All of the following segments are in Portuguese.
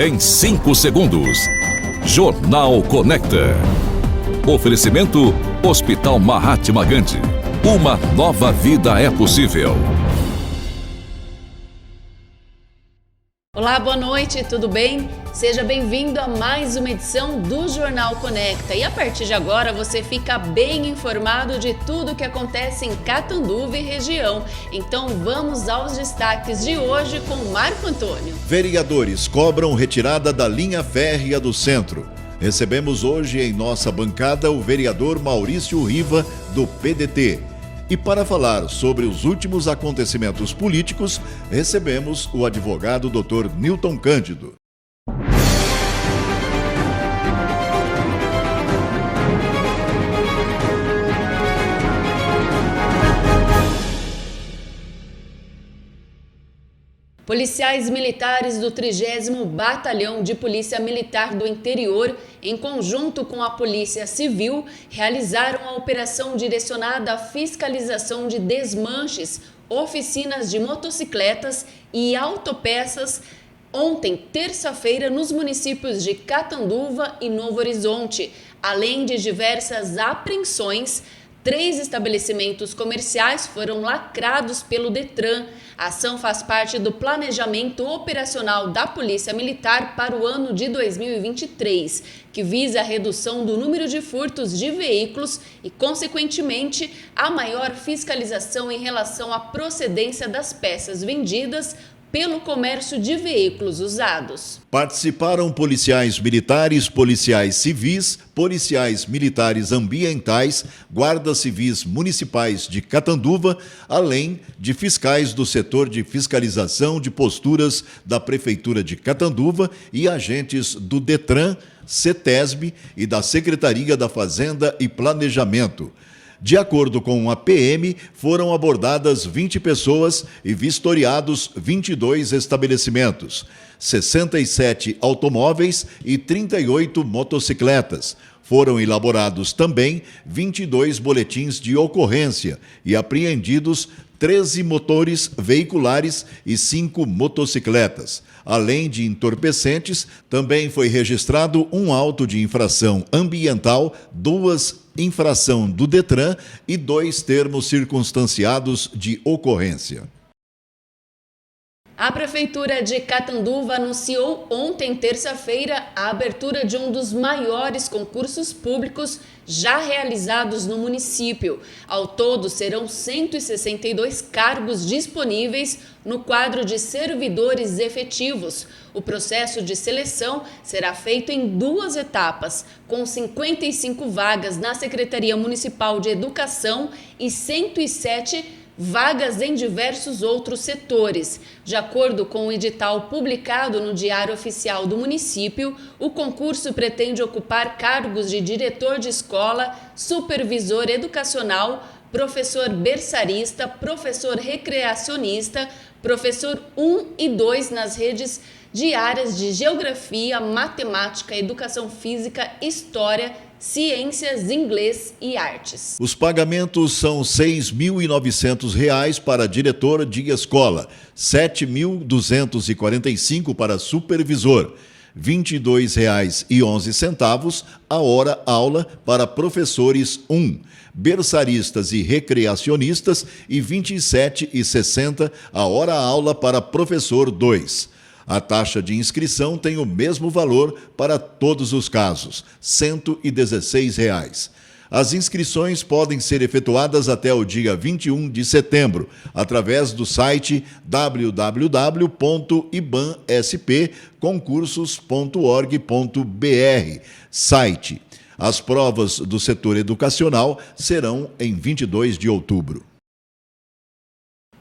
em 5 segundos. Jornal Conecta. Oferecimento Hospital Mahatma Gandhi. Uma nova vida é possível. Olá, boa noite, tudo bem? Seja bem-vindo a mais uma edição do Jornal Conecta. E a partir de agora você fica bem informado de tudo o que acontece em Catanduva e região. Então vamos aos destaques de hoje com Marco Antônio. Vereadores cobram retirada da linha férrea do centro. Recebemos hoje em nossa bancada o vereador Maurício Riva, do PDT. E para falar sobre os últimos acontecimentos políticos, recebemos o advogado Dr. Newton Cândido. Policiais militares do 30º Batalhão de Polícia Militar do Interior, em conjunto com a Polícia Civil, realizaram a operação direcionada à fiscalização de desmanches, oficinas de motocicletas e autopeças ontem, terça-feira, nos municípios de Catanduva e Novo Horizonte, além de diversas apreensões. 3 estabelecimentos comerciais foram lacrados pelo Detran. A ação faz parte do planejamento operacional da Polícia Militar para o ano de 2023, que visa a redução do número de furtos de veículos e, consequentemente, a maior fiscalização em relação à procedência das peças vendidas pelo comércio de veículos usados. Participaram policiais militares, policiais civis, policiais militares ambientais, guardas civis municipais de Catanduva, além de fiscais do setor de fiscalização de posturas da Prefeitura de Catanduva e agentes do Detran, CETESB e da Secretaria da Fazenda e Planejamento. De acordo com a PM, foram abordadas 20 pessoas e vistoriados 22 estabelecimentos, 67 automóveis e 38 motocicletas. Foram elaborados também 22 boletins de ocorrência e apreendidos 13 motores veiculares e 5 motocicletas. Além de entorpecentes, também foi registrado um auto de infração ambiental, 2 infração do Detran e 2 termos circunstanciados de ocorrência. A Prefeitura de Catanduva anunciou ontem, terça-feira, a abertura de um dos maiores concursos públicos já realizados no município. Ao todo, serão 162 cargos disponíveis no quadro de servidores efetivos. O processo de seleção será feito em 2 etapas, com 55 vagas na Secretaria Municipal de Educação e 107 vagas em diversos outros setores. De acordo com o edital publicado no Diário Oficial do município, o concurso pretende ocupar cargos de diretor de escola, supervisor educacional, professor berçarista, professor recreacionista, professor 1 e 2 nas redes de áreas de geografia, matemática, educação física, história, ciências, inglês e artes. Os pagamentos são R$ 6.900 para diretor de escola, R$ 7.245 para supervisor, R$ 22,11 a hora aula para professores 1, berçaristas e recreacionistas e R$ 27,60 a hora aula para professor 2. A taxa de inscrição tem o mesmo valor para todos os casos, R$ 116. As inscrições podem ser efetuadas até o dia 21 de setembro, através do site www.ibansp.concursos.org.br. Site. As provas do setor educacional serão em 22 de outubro.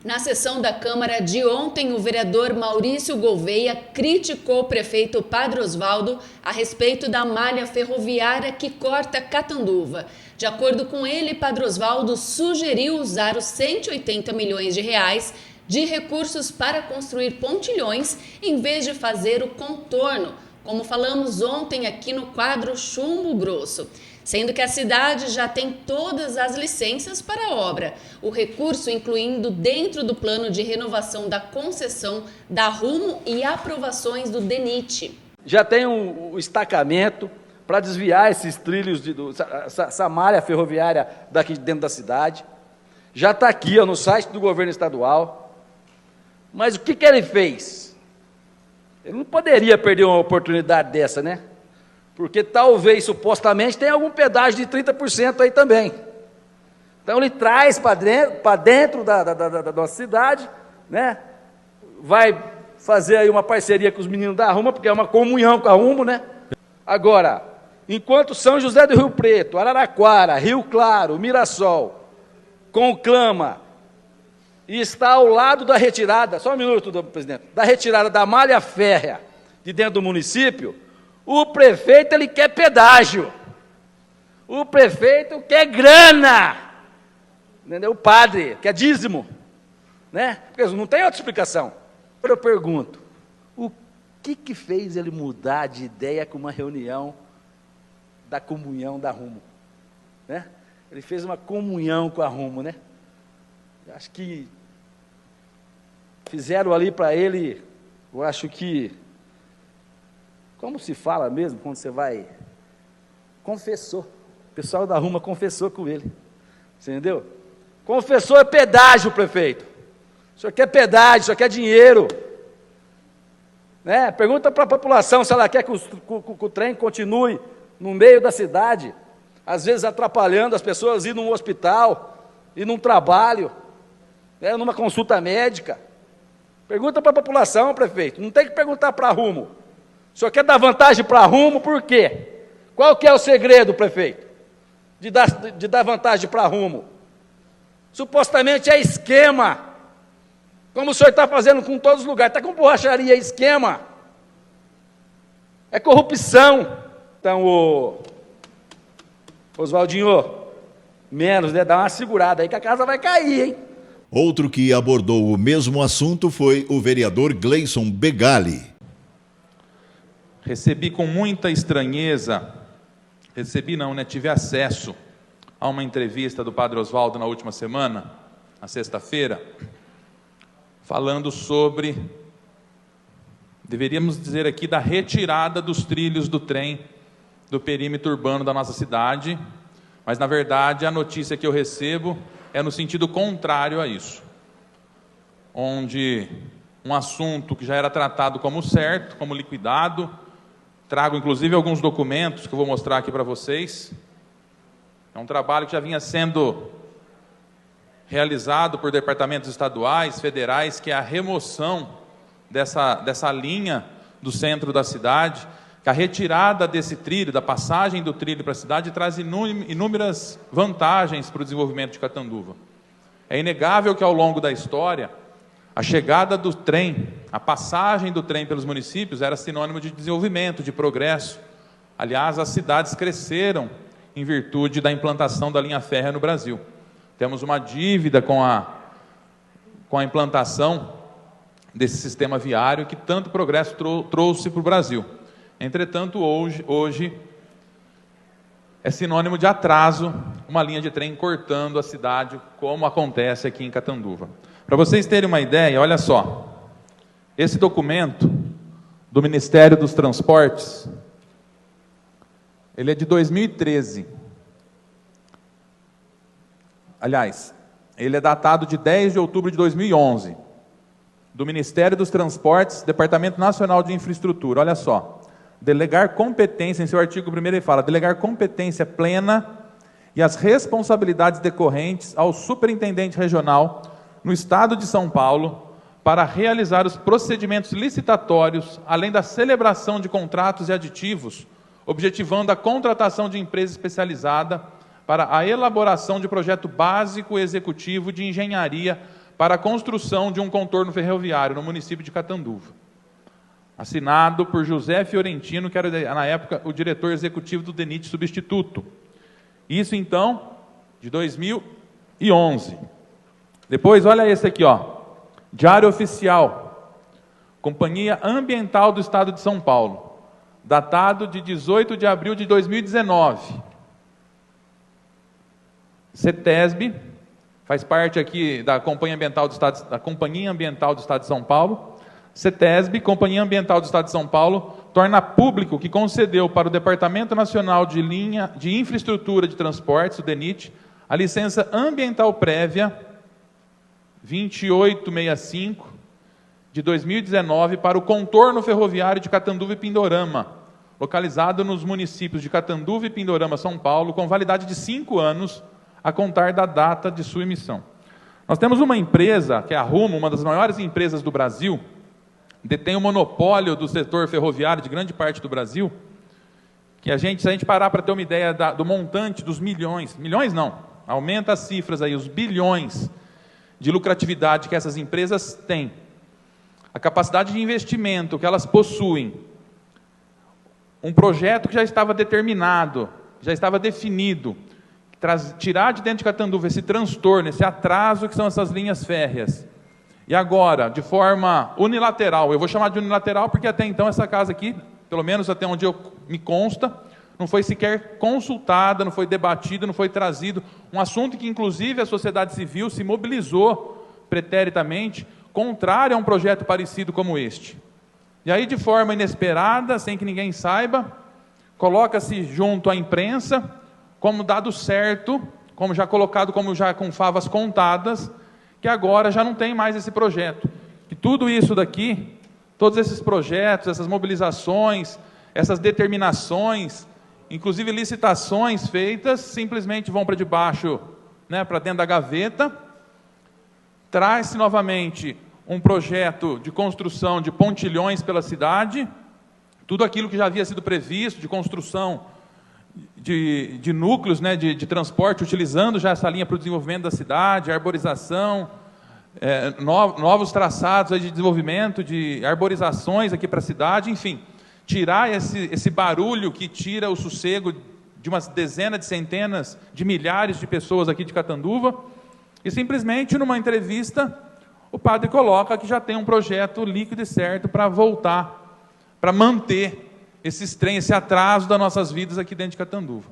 Na sessão da Câmara de ontem, o vereador Maurício Gouveia criticou o prefeito Padre Osvaldo a respeito da malha ferroviária que corta Catanduva. De acordo com ele, Padre Osvaldo sugeriu usar os 180 milhões de reais de recursos para construir pontilhões em vez de fazer o contorno, como falamos ontem aqui no quadro Chumbo Grosso. Sendo que a cidade já tem todas as licenças para a obra, o recurso incluindo dentro do plano de renovação da concessão da Rumo e aprovações do DENIT. Já tem o estacamento para desviar esses trilhos, essa malha ferroviária daqui de dentro da cidade. Já está aqui, ó, no site do governo estadual. Mas o que ele fez? Ele não poderia perder uma oportunidade dessa, né? Porque talvez, supostamente, tenha algum pedágio de 30% aí também. Então ele traz para dentro da nossa cidade, né? Vai fazer aí uma parceria com os meninos da Rumo, porque é uma comunhão com a Rumo, né? Agora, enquanto São José do Rio Preto, Araraquara, Rio Claro, Mirassol, conclama e está ao lado da retirada, só um minuto, presidente, da retirada da malha férrea de dentro do município, o prefeito ele quer pedágio, o prefeito quer grana, entendeu? O padre quer dízimo, né? Porque não tem outra explicação. Eu pergunto, o que fez ele mudar de ideia com uma reunião da comunhão da Rumo, né? Ele fez uma comunhão com a Rumo, né? Acho que fizeram ali para ele, eu acho que, como se fala mesmo quando você vai, confessou, o pessoal da Rumo confessou com ele, você entendeu? Confessou é pedágio, prefeito, o senhor quer pedágio, o senhor quer dinheiro, né? Pergunta para a população se ela quer que o trem continue no meio da cidade, às vezes atrapalhando as pessoas ir num hospital, ir num trabalho, né, numa consulta médica. Pergunta para a população, prefeito, não tem que perguntar para a Rumo. O senhor quer dar vantagem para a Rumo, por quê? Qual que é o segredo, prefeito, de dar vantagem para a Rumo? Supostamente é esquema, como o senhor está fazendo com todos os lugares, está com borracharia, é esquema, é corrupção. Então, Oswaldinho, menos, né? Dá uma segurada aí que a casa vai cair, hein? Outro que abordou o mesmo assunto foi o vereador Gleison Begali. Recebi com muita estranheza, tive acesso a uma entrevista do Padre Oswaldo na última semana, na sexta-feira, falando sobre, deveríamos dizer aqui, da retirada dos trilhos do trem do perímetro urbano da nossa cidade, mas, na verdade, a notícia que eu recebo é no sentido contrário a isso, onde um assunto que já era tratado como certo, como liquidado, trago, inclusive, alguns documentos que eu vou mostrar aqui para vocês, é um trabalho que já vinha sendo realizado por departamentos estaduais, federais, que é a remoção dessa linha do centro da cidade, que a retirada desse trilho, da passagem do trilho para a cidade, traz inúmeras vantagens para o desenvolvimento de Catanduva. É inegável que, ao longo da história, a chegada do trem, a passagem do trem pelos municípios era sinônimo de desenvolvimento, de progresso. Aliás, as cidades cresceram em virtude da implantação da linha férrea no Brasil. Temos uma dívida com a implantação desse sistema viário que tanto progresso trouxe para o Brasil. Entretanto, hoje é sinônimo de atraso uma linha de trem cortando a cidade, como acontece aqui em Catanduva. Para vocês terem uma ideia, olha só, esse documento do Ministério dos Transportes, ele é de 2013. Aliás, ele é datado de 10 de outubro de 2011, do Ministério dos Transportes, Departamento Nacional de Infraestrutura. Olha só, delegar competência, em seu artigo 1º ele fala, delegar competência plena e as responsabilidades decorrentes ao superintendente regional no Estado de São Paulo para realizar os procedimentos licitatórios, além da celebração de contratos e aditivos, objetivando a contratação de empresa especializada para a elaboração de projeto básico executivo de engenharia para a construção de um contorno ferroviário no município de Catanduva. Assinado por José Fiorentino, que era, na época, o diretor executivo do DENIT substituto. Isso, então, de 2011. Depois, olha esse aqui, ó. Diário Oficial, Companhia Ambiental do Estado de São Paulo, datado de 18 de abril de 2019. CETESB, faz parte aqui da Companhia Ambiental do Estado de São Paulo, CETESB, Companhia Ambiental do Estado de São Paulo, torna público que concedeu para o Departamento Nacional de Infraestrutura de Transportes, o DENIT, a licença ambiental prévia 2865 de 2019 para o contorno ferroviário de Catanduva e Pindorama, localizado nos municípios de Catanduva e Pindorama, São Paulo, com validade de 5 anos a contar da data de sua emissão. Nós temos uma empresa, que é a Rumo, uma das maiores empresas do Brasil, detém o monopólio do setor ferroviário de grande parte do Brasil, que se a gente parar para ter uma ideia do montante dos milhões não, aumenta as cifras aí, os bilhões de lucratividade que essas empresas têm, a capacidade de investimento que elas possuem, um projeto que já estava determinado, já estava definido, tirar de dentro de Catanduva esse transtorno, esse atraso que são essas linhas férreas, e agora, de forma unilateral, eu vou chamar de unilateral porque até então essa casa aqui, pelo menos até onde me consta, não foi sequer consultada, não foi debatida, não foi trazido, um assunto que inclusive a sociedade civil se mobilizou preteritamente, contrário a um projeto parecido como este. E aí, de forma inesperada, sem que ninguém saiba, coloca-se junto à imprensa, como dado certo, como já colocado, como já com favas contadas, que agora já não tem mais esse projeto. E tudo isso daqui, todos esses projetos, essas mobilizações, essas determinações, inclusive licitações feitas, simplesmente vão para debaixo, para dentro da gaveta. Traz-se novamente um projeto de construção de pontilhões pela cidade, tudo aquilo que já havia sido previsto, de construção de núcleos, de transporte, utilizando já essa linha para o desenvolvimento da cidade, arborização, novos traçados aí de desenvolvimento, de arborizações aqui para a cidade, enfim, tirar esse barulho que tira o sossego de umas dezenas de centenas de milhares de pessoas aqui de Catanduva, e simplesmente numa entrevista o padre coloca que já tem um projeto líquido e certo para voltar, para manter esse atraso das nossas vidas aqui dentro de Catanduva.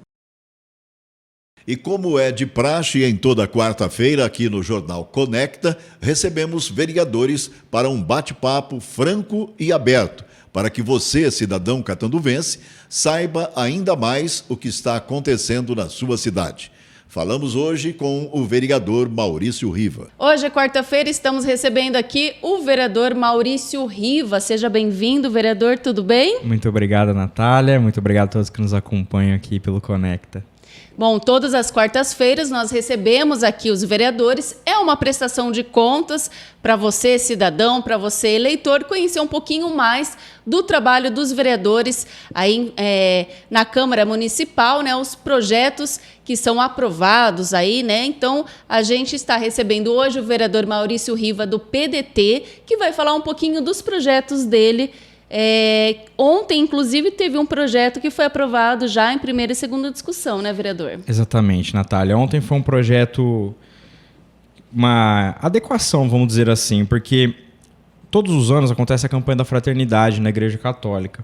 E como é de praxe em toda quarta-feira aqui no Jornal Conecta, recebemos vereadores para um bate-papo franco e aberto, para que você, cidadão catanduvense, saiba ainda mais o que está acontecendo na sua cidade. Falamos hoje com o vereador Maurício Riva. Hoje é quarta-feira, estamos recebendo aqui o vereador Maurício Riva. Seja bem-vindo, vereador, tudo bem? Muito obrigado, Natália. Muito obrigado a todos que nos acompanham aqui pelo Conecta. Bom, todas as quartas-feiras nós recebemos aqui os vereadores. É uma prestação de contas para você, cidadão, para você, eleitor, conhecer um pouquinho mais do trabalho dos vereadores aí na Câmara Municipal, os projetos que são aprovados aí, Então, a gente está recebendo hoje o vereador Maurício Riva do PDT, que vai falar um pouquinho dos projetos dele. Ontem, inclusive, teve um projeto que foi aprovado já em primeira e segunda discussão, vereador? Exatamente, Natália. Ontem foi um projeto, uma adequação, vamos dizer assim, porque todos os anos acontece a campanha da fraternidade na Igreja Católica.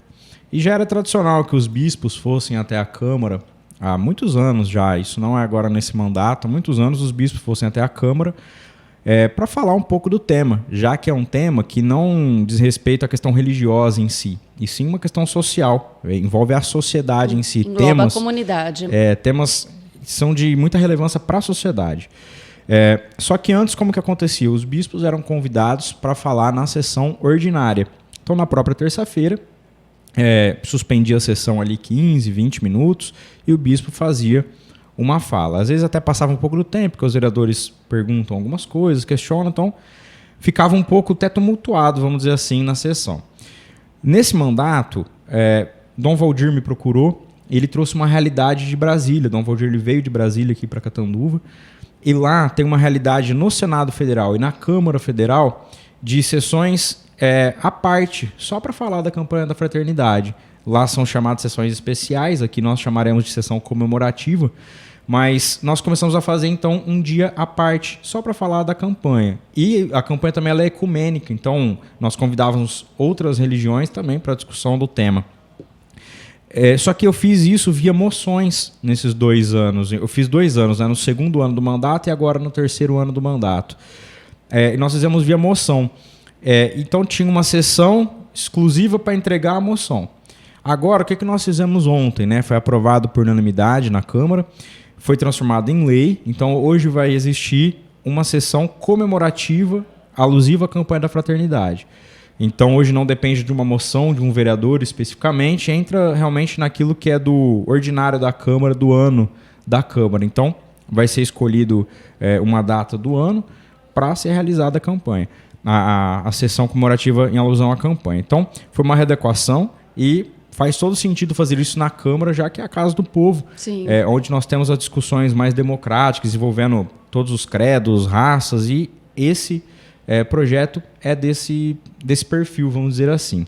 E já era tradicional que os bispos fossem até a Câmara, há muitos anos já, isso não é agora nesse mandato, há muitos anos os bispos fossem até a Câmara para falar um pouco do tema, já que é um tema que não diz respeito à questão religiosa em si, e sim uma questão social, envolve a sociedade em si. Engloba a comunidade. Temas que são de muita relevância para a sociedade. Só que antes, como que acontecia? Os bispos eram convidados para falar na sessão ordinária. Então, na própria terça-feira, suspendia a sessão ali 15, 20 minutos, e o bispo fazia uma fala. Às vezes até passava um pouco do tempo, porque os vereadores perguntam algumas coisas, questionam, então ficava um pouco até tumultuado, vamos dizer assim, na sessão. Nesse mandato, Dom Valdir me procurou, ele trouxe uma realidade de Brasília. Dom Valdir ele veio de Brasília aqui para Catanduva, e lá tem uma realidade no Senado Federal e na Câmara Federal de sessões à parte, só para falar da campanha da fraternidade. Lá são chamadas sessões especiais, aqui nós chamaremos de sessão comemorativa, mas nós começamos a fazer então um dia à parte, só para falar da campanha. E a campanha também ela é ecumênica, então nós convidávamos outras religiões também para a discussão do tema. Só que eu fiz isso via moções nesses 2 anos. Eu fiz 2 anos, no segundo ano do mandato e agora no terceiro ano do mandato. E nós fizemos via moção. Então tinha uma sessão exclusiva para entregar a moção. Agora, o que nós fizemos ontem, né? Foi aprovado por unanimidade na Câmara, foi transformado em lei, então hoje vai existir uma sessão comemorativa alusiva à campanha da fraternidade. Então hoje não depende de uma moção de um vereador especificamente, entra realmente naquilo que é do ordinário da Câmara, do ano da Câmara. Então vai ser escolhido uma data do ano para ser realizada a campanha, a sessão comemorativa em alusão à campanha. Então foi uma readequação e faz todo sentido fazer isso na Câmara, já que é a casa do povo, onde nós temos as discussões mais democráticas, envolvendo todos os credos, raças, e esse projeto é desse perfil, vamos dizer assim.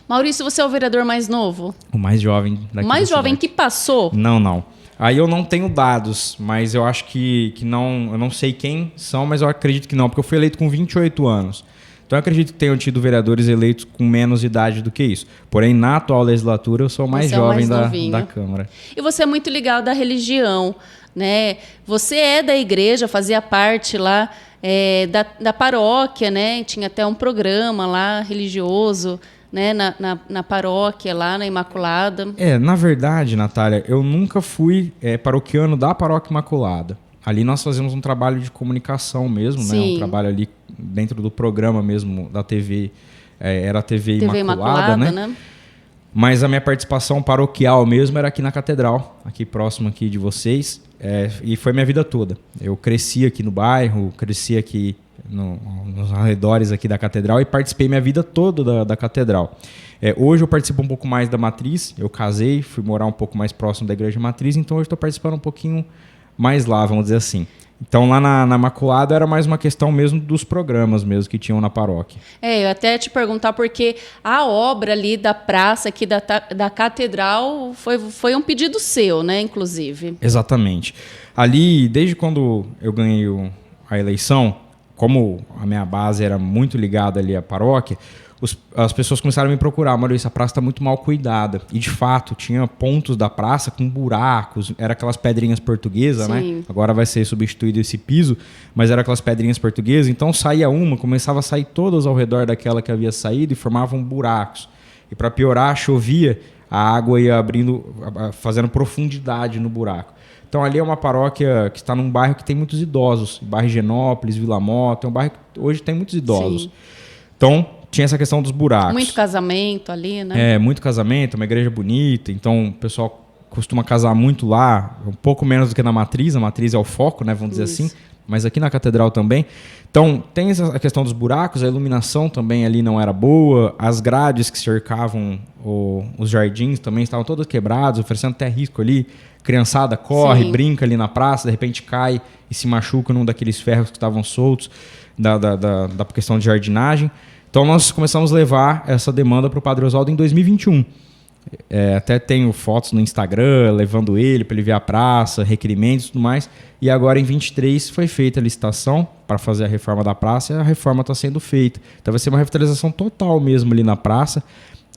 Maurício, você é o vereador mais novo? O mais jovem daqui. Mais jovem que passou? Não. Aí eu não tenho dados, mas eu acho que não, eu não sei quem são, mas eu acredito que não, porque eu fui eleito com 28 anos. Então eu acredito que tenham tido vereadores eleitos com menos idade do que isso. Porém, na atual legislatura, eu sou o mais jovem da Câmara. E você é muito ligado à religião, né? Você é da igreja, fazia parte lá da paróquia, né? Tinha até um programa lá religioso, né? Na paróquia, lá na Imaculada. Na verdade, Natália, eu nunca fui paroquiano da Paróquia Imaculada. Ali nós fazemos um trabalho de comunicação mesmo, né? Um trabalho ali dentro do programa mesmo da TV, era a TV Imaculada, né? Mas a minha participação paroquial mesmo era aqui na Catedral, aqui próximo aqui de vocês, e foi minha vida toda. Eu cresci aqui no bairro, cresci aqui nos arredores aqui da Catedral e participei minha vida toda da Catedral. Hoje eu participo um pouco mais da Matriz, eu casei, fui morar um pouco mais próximo da Igreja Matriz, então hoje estou participando um pouquinho mais lá, vamos dizer assim. Então lá na Imaculada era mais uma questão mesmo dos programas mesmo que tinham na paróquia. Eu até te perguntar porque a obra ali da praça aqui da Catedral foi um pedido seu, né, inclusive. Exatamente. Ali, desde quando eu ganhei a eleição, como a minha base era muito ligada ali à paróquia, as pessoas começaram a me procurar. Maurício, a praça está muito mal cuidada. E, de fato, tinha pontos da praça com buracos. Era aquelas pedrinhas portuguesas, né? Agora vai ser substituído esse piso, mas era aquelas pedrinhas portuguesas. Então, saía uma, começava a sair todas ao redor daquela que havia saído e formavam buracos. E, para piorar, chovia, a água ia abrindo, fazendo profundidade no buraco. Então, ali é uma paróquia que está num bairro que tem muitos idosos. Bairro Higienópolis, Vila Mota. É um bairro que hoje tem muitos idosos. Sim. Então, tinha essa questão dos buracos. Muito casamento ali, né? Muito casamento, uma igreja bonita. Então, o pessoal costuma casar muito lá, um pouco menos do que na Matriz. A Matriz é o foco, né? Vamos dizer assim. Mas aqui na Catedral também. Então, tem a questão dos buracos, a iluminação também ali não era boa. As grades que cercavam os jardins também estavam todas quebradas, oferecendo até risco ali. Criançada corre, brinca ali na praça, de repente cai e se machuca num daqueles ferros que estavam soltos da questão de jardinagem. Então, nós começamos a levar essa demanda para o Padre Oswaldo em 2021. Até tenho fotos no Instagram, levando ele para ele ver a praça, requerimentos e tudo mais. E agora, em 23, foi feita a licitação para fazer a reforma da praça e a reforma está sendo feita. Então, vai ser uma revitalização total mesmo ali na praça.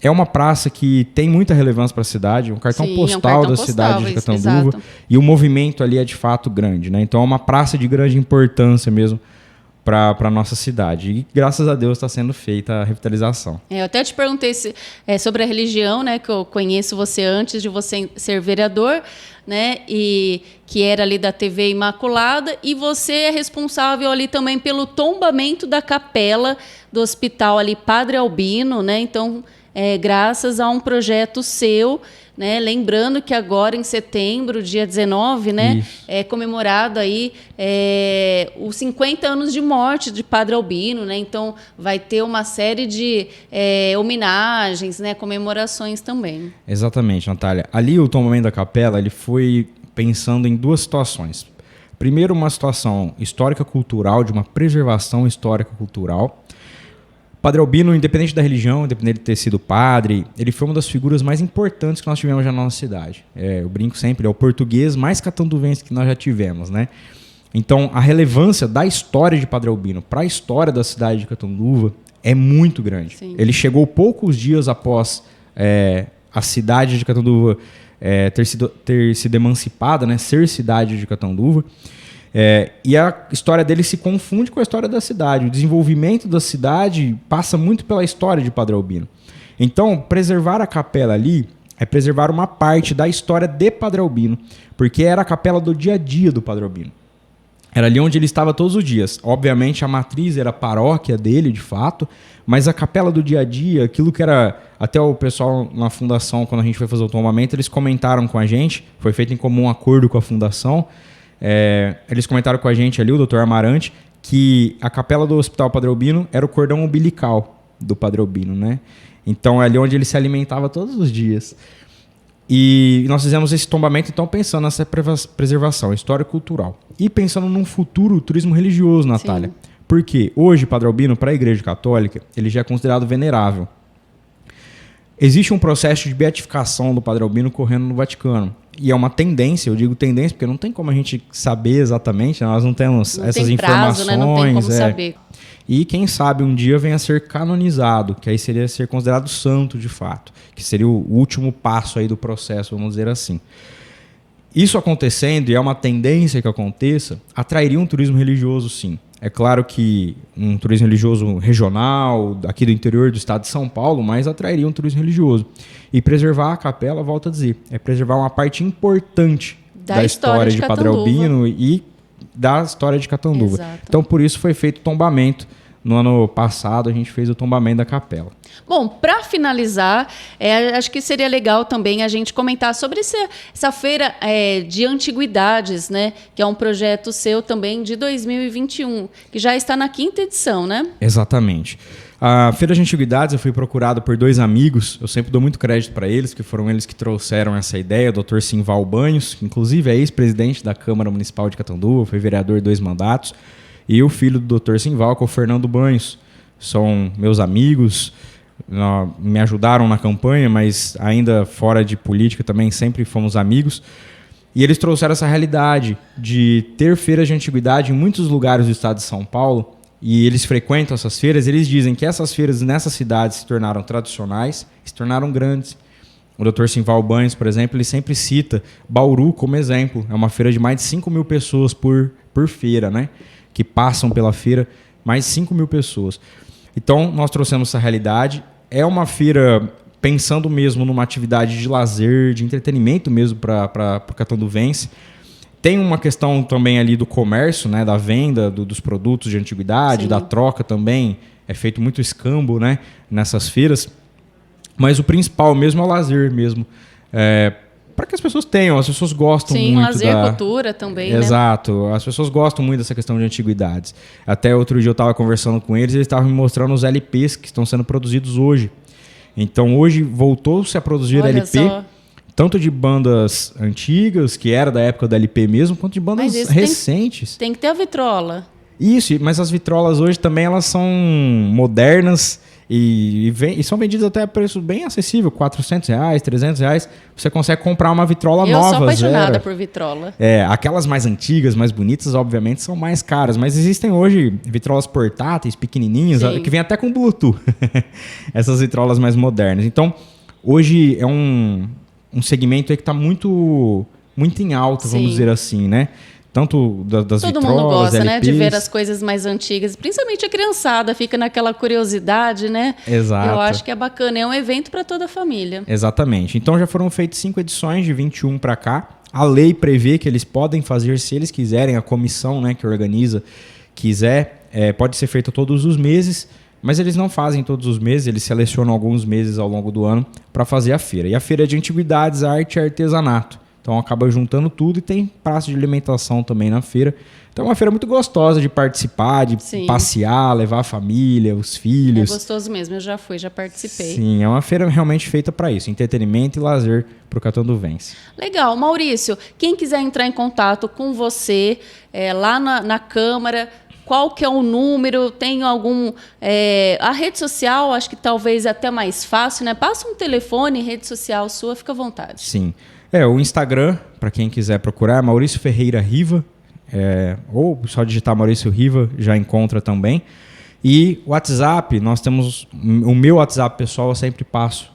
É uma praça que tem muita relevância para a cidade, um cartão postal da cidade de Catanduva. Exato. E o movimento ali é de fato grande, né? Então, é uma praça de grande importância mesmo para a nossa cidade. E graças a Deus está sendo feita a revitalização. Eu até te perguntei sobre a religião, né, que eu conheço você antes de você ser vereador, né, e que era ali da TV Imaculada, e você é responsável ali também pelo tombamento da capela do hospital ali Padre Albino, né? Então, graças a um projeto seu, né? Lembrando que agora em setembro, dia 19, né, é comemorado aí os 50 anos de morte de Padre Albino, né? Então vai ter uma série de homenagens, né, comemorações também. Exatamente, Natália. Ali o tombamento da capela, ele foi pensando em duas situações. Primeiro, uma situação histórica-cultural, de uma preservação histórica-cultural. Padre Albino, independente da religião, independente de ter sido padre, ele foi uma das figuras mais importantes que nós tivemos já na nossa cidade. Eu brinco sempre, é o português mais catanduvense que nós já tivemos, né? Então, a relevância da história de Padre Albino para a história da cidade de Catanduva é muito grande. Sim. Ele chegou poucos dias após a cidade de Catanduva ter sido emancipada, né? Ser cidade de Catanduva. E a história dele se confunde com a história da cidade. O desenvolvimento da cidade passa muito pela história de Padre Albino. Então, preservar a capela ali é preservar uma parte da história de Padre Albino, porque era a capela do dia a dia do Padre Albino. Era ali onde ele estava todos os dias. Obviamente, a matriz era a paróquia dele, de fato, mas a capela do dia a dia, aquilo que era... Até o pessoal na fundação, quando a gente foi fazer o tombamento, eles comentaram com a gente, foi feito em comum acordo com a fundação, eles comentaram com a gente ali, o Dr. Amarante, que a capela do Hospital Padre Albino era o cordão umbilical do Padre Albino, né? Então é ali onde ele se alimentava todos os dias. E nós fizemos esse tombamento, então, pensando nessa preservação histórico-cultural. E pensando num futuro turismo religioso, Natália. Sim. Porque hoje, Padre Albino, para a Igreja Católica, ele já é considerado venerável. Existe um processo de beatificação do Padre Albino correndo no Vaticano. E é uma tendência, eu digo tendência, porque não tem como a gente saber exatamente, nós não temos essas informações. Né? Não tem como saber. E quem sabe um dia venha a ser canonizado, que aí seria ser considerado santo de fato, que seria o último passo aí do processo, vamos dizer assim. Isso acontecendo, e é uma tendência que aconteça, atrairia um turismo religioso, sim. É claro que um turismo religioso regional, aqui do interior do estado de São Paulo, mas atrairia um turismo religioso. E preservar a capela, volto a dizer, é preservar uma parte importante da história de Padre Albino e da história de Catanduva. Exato. Então, por isso foi feito o tombamento. No ano passado, a gente fez o tombamento da capela. Bom, para finalizar, acho que seria legal também a gente comentar sobre essa feira de antiguidades, né? Que é um projeto seu também de 2021, que já está na 5ª edição, né? Exatamente. A Feira de Antiguidades eu fui procurado por 2 amigos, eu sempre dou muito crédito para eles, que foram eles que trouxeram essa ideia, o Dr. Simval Banhos, que inclusive é ex-presidente da Câmara Municipal de Catanduva, foi vereador 2 mandatos, e o filho do Dr. Simval, que é o Fernando Banhos. São meus amigos, me ajudaram na campanha, mas ainda fora de política também sempre fomos amigos. E eles trouxeram essa realidade de ter feiras de antiguidade em muitos lugares do estado de São Paulo, e eles frequentam essas feiras. Eles dizem que essas feiras nessas cidades se tornaram tradicionais, se tornaram grandes. O Dr. Simval Banhos, por exemplo, ele sempre cita Bauru como exemplo. É uma feira de mais de 5 mil pessoas por feira, né? Que passam pela feira, mais de 5 mil pessoas. Então, nós trouxemos essa realidade. É uma feira pensando mesmo numa atividade de lazer, de entretenimento mesmo para o catanduvense. Tem uma questão também ali do comércio, né, da venda dos produtos de antiguidade, sim, da troca também. É feito muito escambo, né, nessas feiras. Mas o principal mesmo é o lazer mesmo. Para que as pessoas tenham, as pessoas gostam muito. Sim, lazer, cultura também, Exato, né? As pessoas gostam muito dessa questão de antiguidades. Até outro dia eu estava conversando com eles e eles estavam me mostrando os LPs que estão sendo produzidos hoje. Então hoje voltou-se a produzir LP, só, tanto de bandas antigas, que era da época da LP mesmo, quanto de bandas recentes. Tem que ter a vitrola. Isso, mas as vitrolas hoje também elas são modernas e são vendidas até a preço bem acessível, R$400, R$300. Você consegue comprar uma vitrola nova. Eu sou apaixonada por vitrola. Aquelas mais antigas, mais bonitas, obviamente, são mais caras. Mas existem hoje vitrolas portáteis, pequenininhas, sim, que vêm até com Bluetooth. Essas vitrolas mais modernas. Então, hoje é um segmento aí que está muito, muito em alta, sim, vamos dizer assim, né? Tanto das todo vitrolas, mundo gosta, LPs, né, de ver as coisas mais antigas, principalmente a criançada fica naquela curiosidade, né? Exato. Eu acho que é bacana, é um evento para toda a família. Exatamente. Então já foram feitas 5 edições de 21 para cá. A lei prevê que eles podem fazer, se eles quiserem, a comissão, né, que organiza quiser, pode ser feita todos os meses, mas eles não fazem todos os meses, eles selecionam alguns meses ao longo do ano para fazer a feira. E a feira é de antiguidades, arte e artesanato. Então acaba juntando tudo e tem praça de alimentação também na feira. Então é uma feira muito gostosa de participar, de sim, passear, levar a família, os filhos. É gostoso mesmo, eu já fui, já participei. Sim, é uma feira realmente feita para isso, entretenimento e lazer para o catanduvense. Legal. Maurício, quem quiser entrar em contato com você lá na Câmara, qual que é o número? Tem algum... a rede social, acho que talvez até mais fácil, né? Passa um telefone, rede social sua, fica à vontade. Sim. O Instagram, para quem quiser procurar, é Maurício Ferreira Riva, ou só digitar Maurício Riva, já encontra também. E o WhatsApp, nós temos o meu WhatsApp pessoal, eu sempre passo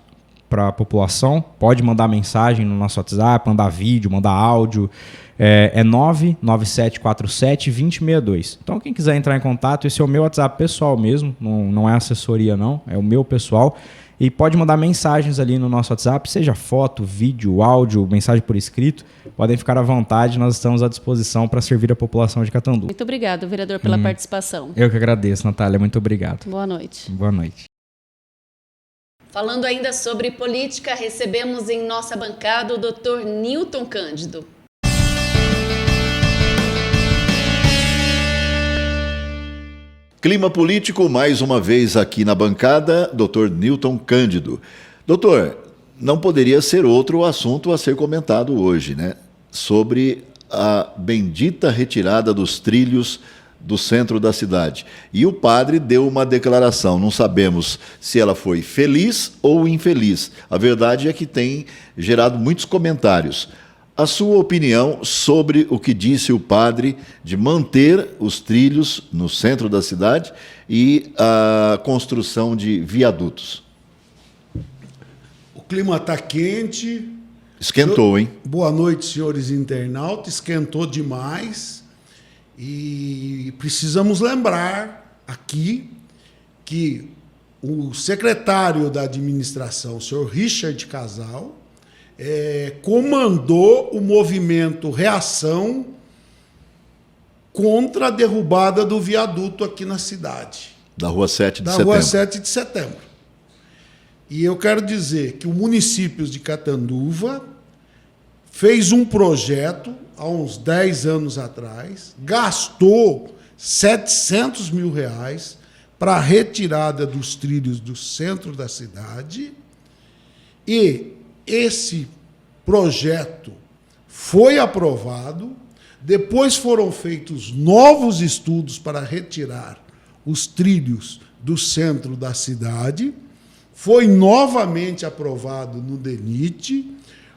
para a população. Pode mandar mensagem no nosso WhatsApp, mandar vídeo, mandar áudio. é 99747-2062. Então, quem quiser entrar em contato, esse é o meu WhatsApp pessoal mesmo, não é assessoria não, é o meu pessoal. E pode mandar mensagens ali no nosso WhatsApp, seja foto, vídeo, áudio, mensagem por escrito. Podem ficar à vontade, nós estamos à disposição para servir a população de Catanduva. Muito obrigado, vereador, pela participação. Eu que agradeço, Natália, muito obrigado. Boa noite. Boa noite. Falando ainda sobre política, recebemos em nossa bancada o Dr. Newton Cândido. Clima político, mais uma vez aqui na bancada, Dr. Newton Cândido. Doutor, não poderia ser outro assunto a ser comentado hoje, né? Sobre a bendita retirada dos trilhos do centro da cidade. E o padre deu uma declaração, não sabemos se ela foi feliz ou infeliz. A verdade é que tem gerado muitos comentários. A sua opinião sobre o que disse o padre de manter os trilhos no centro da cidade e a construção de viadutos? O clima está quente. Esquentou, hein? Boa noite, senhores internautas. Esquentou demais. E precisamos lembrar aqui que o secretário da administração, o senhor Richard Casal, comandou o movimento Reação contra a derrubada do viaduto aqui na cidade. Da Rua 7 de Da Setembro. Rua 7 de Setembro. E eu quero dizer que o município de Catanduva fez um projeto há uns 10 anos atrás, gastou R$700 mil para a retirada dos trilhos do centro da cidade, e esse projeto foi aprovado, depois foram feitos novos estudos para retirar os trilhos do centro da cidade, foi novamente aprovado no DENIT,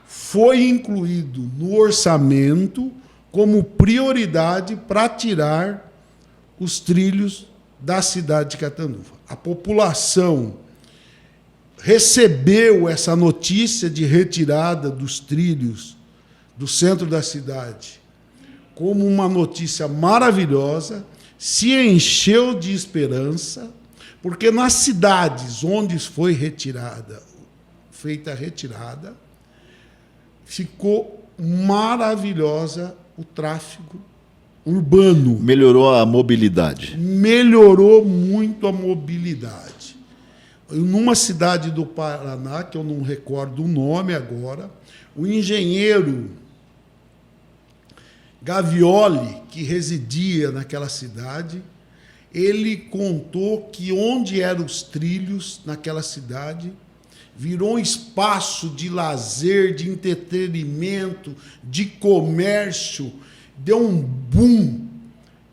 foi incluído no orçamento como prioridade para tirar os trilhos da cidade de Catanduva. A população recebeu essa notícia de retirada dos trilhos do centro da cidade como uma notícia maravilhosa, se encheu de esperança, porque nas cidades onde foi feita a retirada, ficou maravilhosa o tráfego urbano. Melhorou a mobilidade. Melhorou muito a mobilidade. Numa cidade do Paraná, que eu não recordo o nome agora, o engenheiro Gavioli, que residia naquela cidade, ele contou que onde eram os trilhos naquela cidade, virou um espaço de lazer, de entretenimento, de comércio, deu um boom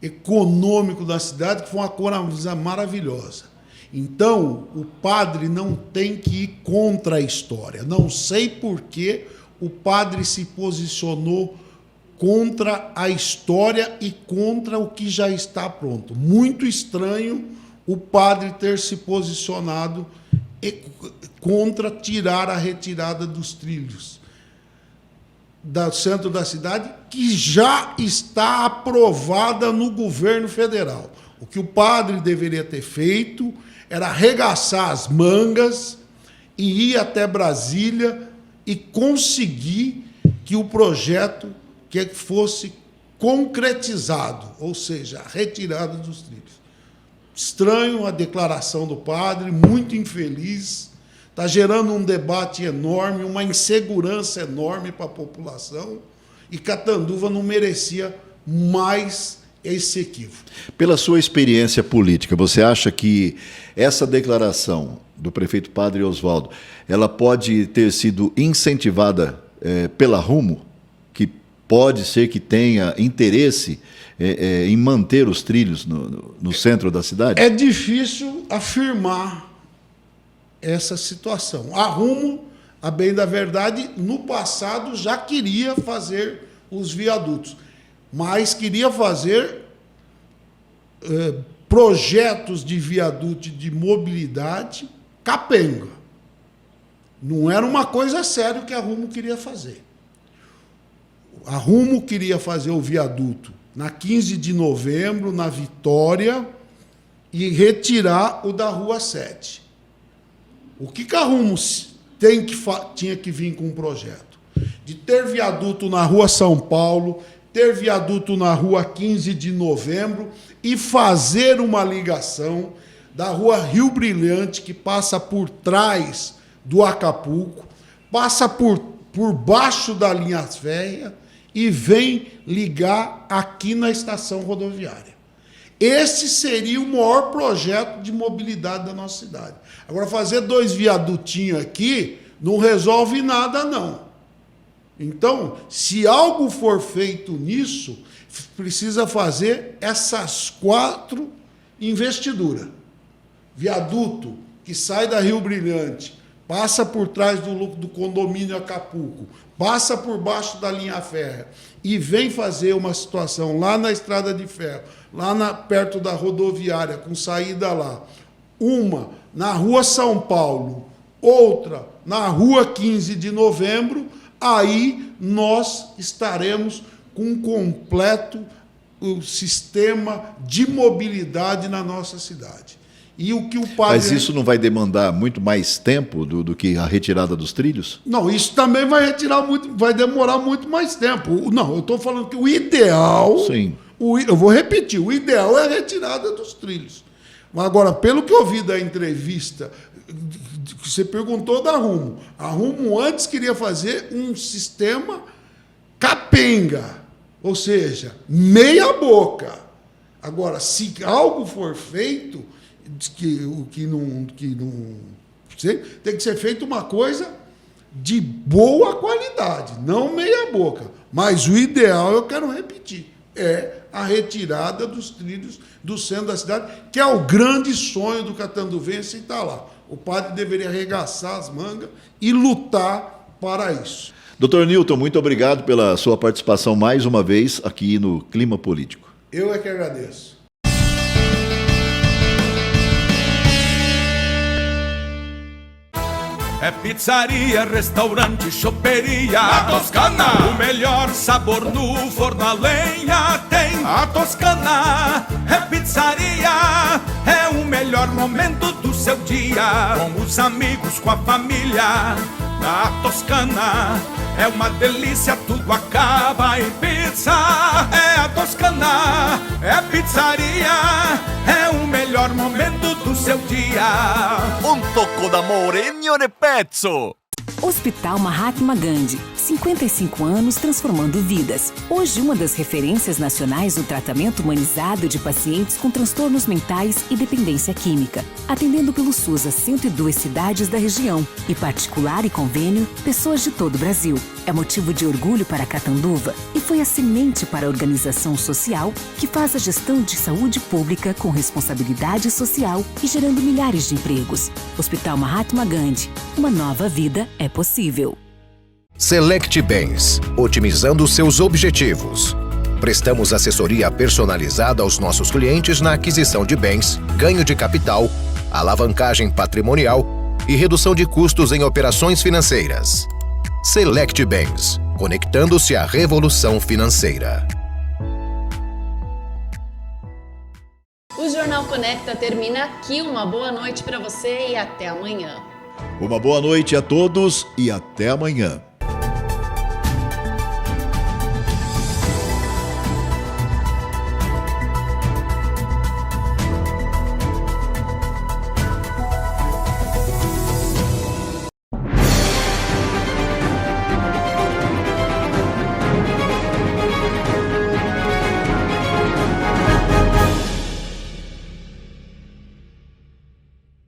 econômico da cidade, que foi uma coisa maravilhosa. Então, o padre não tem que ir contra a história. Não sei por que o padre se posicionou contra a história e contra o que já está pronto. Muito estranho o padre ter se posicionado contra tirar a retirada dos trilhos do centro da cidade, que já está aprovada no governo federal. O que o padre deveria ter feito era arregaçar as mangas e ir até Brasília e conseguir que o projeto fosse concretizado, ou seja, a retirada dos trilhos. Estranho a declaração do padre, muito infeliz, está gerando um debate enorme, uma insegurança enorme para a população, e Catanduva não merecia mais esse equívoco. Pela sua experiência política, você acha que essa declaração do prefeito Padre Oswaldo, ela pode ter sido incentivada pela Rumo, que pode ser que tenha interesse em manter os trilhos no centro da cidade? É difícil afirmar essa situação. A Rumo, a bem da verdade, no passado já queria fazer os viadutos, mas queria fazer projetos de viaduto de mobilidade capenga. Não era uma coisa séria que a Rumo queria fazer. a Rumo queria fazer o viaduto na 15 de novembro, na Vitória, e retirar o da Rua 7. O que a Rumo tinha que vir com um projeto? De ter viaduto na Rua São Paulo, ter viaduto na Rua 15 de novembro e fazer uma ligação da Rua Rio Brilhante, que passa por trás do Acapulco, passa por baixo da linha férrea e vem ligar aqui na estação rodoviária. Esse seria o maior projeto de mobilidade da nossa cidade. Agora, fazer 2 viadutinhos aqui não resolve nada, não. Então, se algo for feito nisso, precisa fazer essas 4 investiduras. Viaduto, que sai da Rio Brilhante, passa por trás do condomínio Acapulco, passa por baixo da linha férrea e vem fazer uma situação lá na Estrada de Ferro, lá perto da rodoviária, com saída lá. Uma na Rua São Paulo, outra na Rua 15 de novembro, aí nós estaremos com um completo sistema de mobilidade na nossa cidade. E o que o padre... Mas isso não vai demandar muito mais tempo do que a retirada dos trilhos? Não, isso também vai demorar muito mais tempo. Não, eu estou falando que o ideal... Sim. Eu vou repetir, o ideal é a retirada dos trilhos. Agora, pelo que eu vi da entrevista, que você perguntou da Rumo. A Rumo antes queria fazer um sistema capenga, ou seja, meia boca. Agora, se algo for feito... tem que ser feito uma coisa de boa qualidade, não meia boca. Mas o ideal, eu quero repetir, é a retirada dos trilhos do centro da cidade, que é o grande sonho do catanduvense e está lá. O padre deveria arregaçar as mangas e lutar para isso. Dr. Newton, muito obrigado pela sua participação mais uma vez aqui no Clima Político. Eu é que agradeço. É pizzaria, restaurante, choperia, a Toscana. O melhor sabor no forno a lenha tem a Toscana. É pizzaria, é o melhor momento do seu dia, com os amigos, com a família. Na Toscana é uma delícia, tudo acaba em pizza. É a Toscana, é pizzaria, é o melhor momento do seu dia. Un tocco d'amore in ogni pezzo. Hospital Mahatma Gandhi, 55 anos transformando vidas. Hoje, uma das referências nacionais no tratamento humanizado de pacientes com transtornos mentais e dependência química, atendendo pelo SUS a 102 cidades da região e particular e convênio, pessoas de todo o Brasil. É motivo de orgulho para Catanduva e foi a semente para a organização social que faz a gestão de saúde pública com responsabilidade social e gerando milhares de empregos. Hospital Mahatma Gandhi, uma nova vida é possível. Select Bens, otimizando seus objetivos. Prestamos assessoria personalizada aos nossos clientes na aquisição de bens, ganho de capital, alavancagem patrimonial e redução de custos em operações financeiras. Select Bens, conectando-se à revolução financeira. O Jornal Conecta termina aqui. Uma boa noite para você e até amanhã. Uma boa noite a todos e até amanhã.